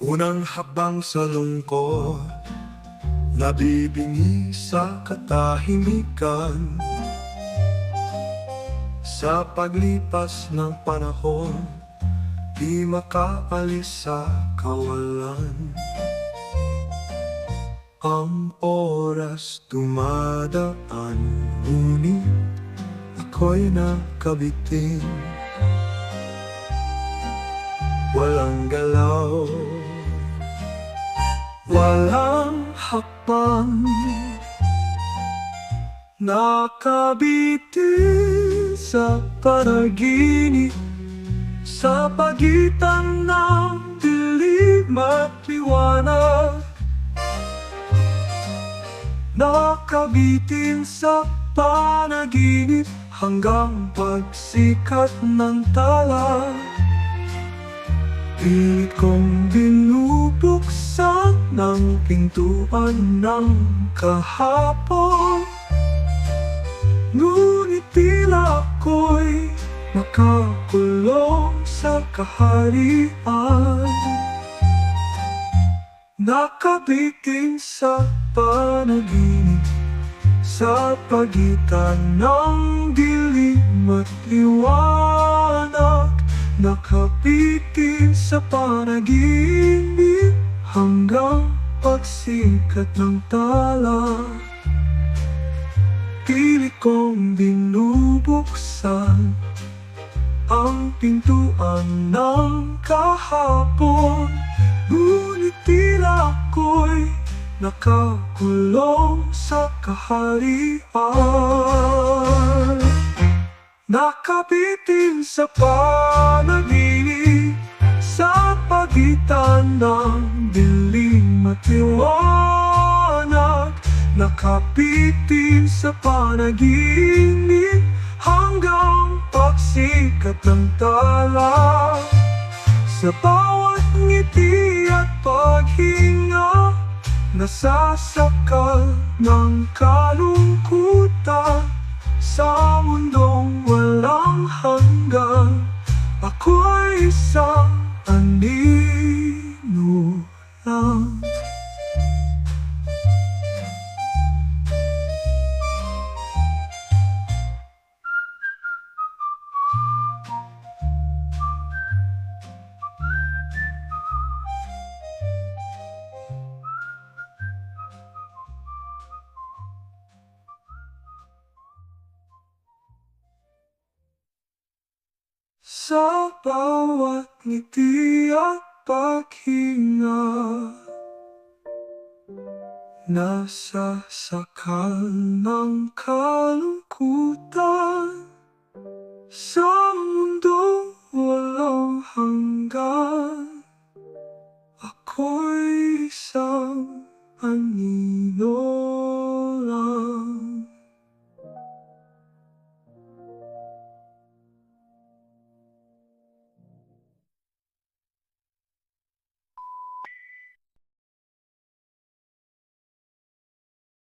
Unang habang sa lungkot, nabibingi sa katahimikan. Sa paglipas ng panahon, di makaalis sa kawalan. Ang oras dumadaan, ngunit ako'y nakabitin. Walang galaw, walang hakbang, nakabitin sa panaginip, sa pagitan ng dilim at liwanag. Nakabitin sa panaginip hanggang pagsikat ng tala. Pilit kong binubuksan ng pintuan ng kahapon, ngunit tila ako'y nakakulong sa kaharian. Nakabitin sa panaginip, sa pagitan ng dilim at liwanag. Nakabitin sa panaginip hanggang pagsikat ng tala. Pilit kong binubuksan ang pintuan ng kahapon, ngunit tila ako'y nakakulong sa kaharian. Nakabitin sa panaginip, sa pagitan ng dilim at liwanag. Nakabitin sa panaginip hanggang pagsikat ng tala. Sa bawat ngiti at paghinga, nasasakal ng kalungkutan. Sa mundong walang hanggan, ako'y isang anino lang. Sa bawat ngiti at paghinga, nasasakal ng kalungkutan. Sa mundo